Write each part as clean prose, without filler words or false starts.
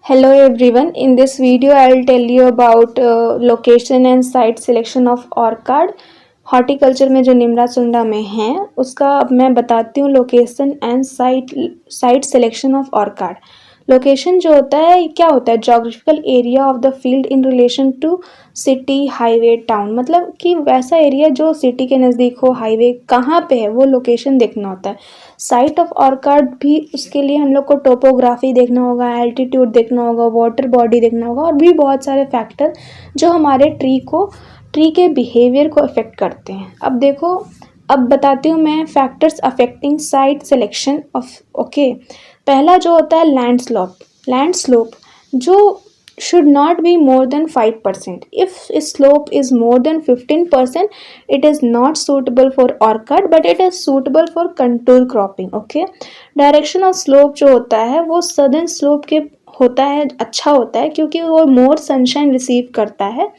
Hello everyone. In this video, I'll tell you about location and site selection of orchard. Horticulture में जो निमरा सुंडा में है उसका अब मैं बताती हूँ location and site selection of orchard. Location जो होता है क्या होता है? Geographical area of the field in relation to city, highway, town. मतलब कि वैसा एरिया जो सिटी के नज़दीक हो, हाईवे कहाँ पे है वो लोकेशन देखना होता है। साइट ऑफ ऑर्कार्ड भी उसके लिए हम लोग को टोपोग्राफी देखना होगा, एल्टीट्यूड देखना होगा, वाटर बॉडी देखना होगा और भी बहुत सारे फैक्टर जो हमारे ट्री के बिहेवियर को अफेक्ट करते हैं। अब देखो, अब बताती हूँ मैं factors affecting site selection of. Okay, पहला जो होता है लैंड स्लोप जो should not be more than 5%. If slope is more than 15%, it is not suitable for orchard, but it is suitable for contour cropping. Okay, direction of slope जो होता है वो southern slope के होता है, अच्छा होता है क्योंकि वो more sunshine receive करता है,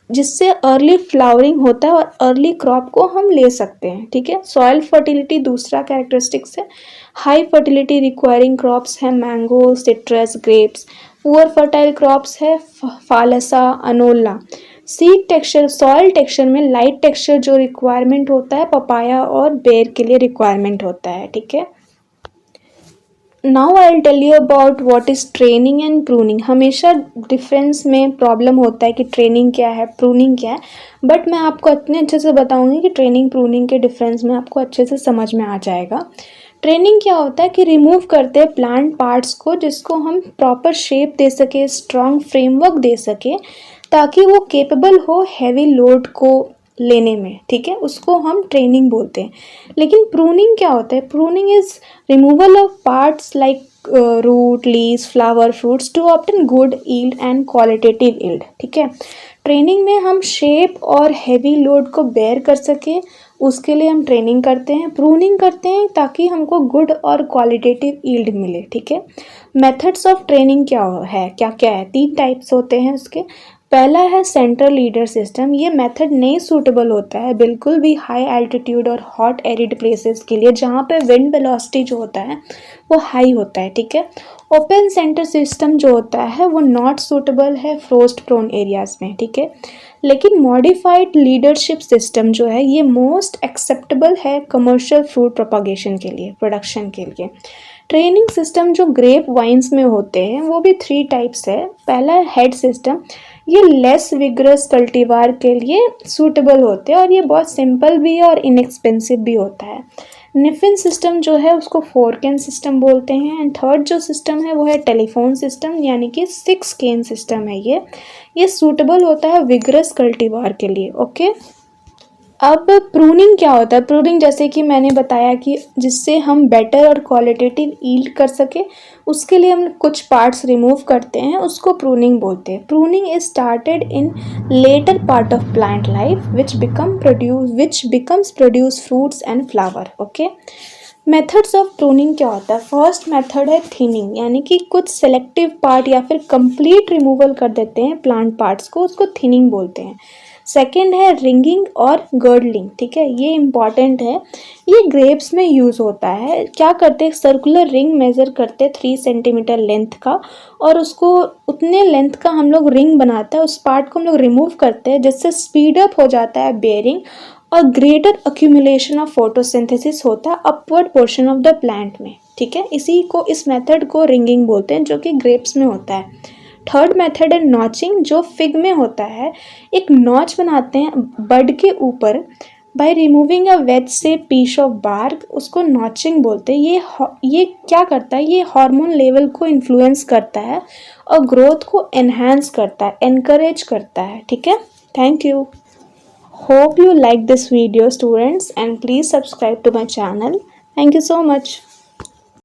जिससे अर्ली फ्लावरिंग होता है और अर्ली क्रॉप को हम ले सकते हैं। ठीक है, सॉइल फर्टिलिटी दूसरा कैरेक्टरिस्टिक्स है। हाई फर्टिलिटी रिक्वायरिंग क्रॉप्स है mango, citrus, grapes. Poor fertile crops है फालसा, अनोला। सीड टेक्सचर, सॉइल टेक्सचर में लाइट टेक्सचर जो रिक्वायरमेंट होता है पपाया और बेर के लिए रिक्वायरमेंट होता है। ठीक है, now I will tell you about what is training and pruning. हमेशा डिफरेंस में प्रॉब्लम होता है कि ट्रेनिंग क्या है, प्रूनिंग क्या है, बट मैं आपको इतने अच्छे से बताऊंगी कि ट्रेनिंग प्रूनिंग के डिफरेंस में आपको अच्छे से समझ में आ जाएगा। ट्रेनिंग क्या होता है कि रिमूव करते हैं प्लांट पार्ट्स को जिसको हम प्रॉपर शेप दे सके, स्ट्रॉन्ग फ्रेमवर्क दे सके ताकि वो केपेबल हो हैवी लोड को लेने में। ठीक है, उसको हम ट्रेनिंग बोलते हैं। लेकिन प्रूनिंग क्या होता है? Pruning is removal of parts like root, leaves, flower, fruits to obtain good yield and qualitative yield. ठीक है, ट्रेनिंग में हम शेप और हैवी लोड को बेयर कर सके, उसके लिए हम ट्रेनिंग करते हैं। प्रूनिंग करते हैं ताकि हमको गुड और क्वालिटेटिव यील्ड मिले। ठीक है, मेथड्स ऑफ ट्रेनिंग क्या है, क्या है? 3 टाइप्स होते हैं उसके। पहला है सेंट्रल लीडर सिस्टम। ये मेथड नहीं सूटेबल होता है बिल्कुल भी हाई एल्टीट्यूड और हॉट एरिड प्लेसेस के लिए जहाँ पे विंड वेलोसिटी जो होता है वो हाई होता है। ठीक है, ओपन सेंटर सिस्टम जो होता है वो नॉट सूटेबल है फ्रोस्ट प्रोन एरियाज में। ठीक है, लेकिन मॉडिफाइड लीडरशिप सिस्टम जो है ये मोस्ट एक्सेप्टेबल है कमर्शियल फ्रूट प्रोपागेशन के लिए, प्रोडक्शन के लिए। ट्रेनिंग सिस्टम जो ग्रेप वाइन्स में होते हैं वो भी 3 टाइप्स है। पहला है हेड सिस्टम, ये लेस विग्रस कल्टीवार के लिए सूटेबल होते हैं और ये बहुत सिंपल भी है और इनएक्सपेंसिव भी होता है। निफिन सिस्टम जो है उसको फोरकेन सिस्टम बोलते हैं। एंड थर्ड जो सिस्टम है वो है टेलीफोन सिस्टम, यानी कि 6 केन सिस्टम है। ये सूटेबल होता है विग्रस कल्टीवार के लिए। ओके, अब प्रूनिंग क्या होता है? प्रूनिंग जैसे कि मैंने बताया कि जिससे हम बेटर और क्वालिटेटिव यील्ड कर सके उसके लिए हम कुछ पार्ट्स रिमूव करते हैं, उसको प्रूनिंग बोलते हैं। Pruning is started in later part of plant life which becomes produce fruits and flower. Okay, methods of pruning क्या होता है? फर्स्ट मेथड है थिनिंग, यानी कि कुछ सेलेक्टिव पार्ट या फिर कंप्लीट रिमूवल कर देते हैं प्लांट पार्ट्स को, उसको थिनिंग बोलते हैं। सेकेंड है रिंगिंग और गर्डलिंग। ठीक है, ये इम्पॉर्टेंट है, ये ग्रेप्स में यूज़ होता है। क्या करते हैं, सर्कुलर रिंग मेज़र करते हैं 3 सेंटीमीटर लेंथ का और उसको उतने लेंथ का हम लोग रिंग बनाते हैं, उस पार्ट को हम लोग रिमूव करते हैं जिससे स्पीड अप हो जाता है बेयरिंग और ग्रेटर अक्यूमुलेशन ऑफ फोटोसिंथेसिस होता है upward portion of the plant में। ठीक है, इस मेथड को रिंगिंग बोलते हैं जो कि ग्रेप्स में होता है। थर्ड मेथड है नॉचिंग, जो फिग में होता है। एक नॉच बनाते हैं बड के ऊपर बाय रिमूविंग अ वेज से पीस ऑफ बार्क, उसको नॉचिंग बोलते हैं। ये क्या करता है? ये हार्मोन लेवल को इन्फ्लुएंस करता है और ग्रोथ को एनहांस करता है, एनकरेज करता है। ठीक है, thank you. Hope you like this video students and please subscribe to my channel. Thank you so much.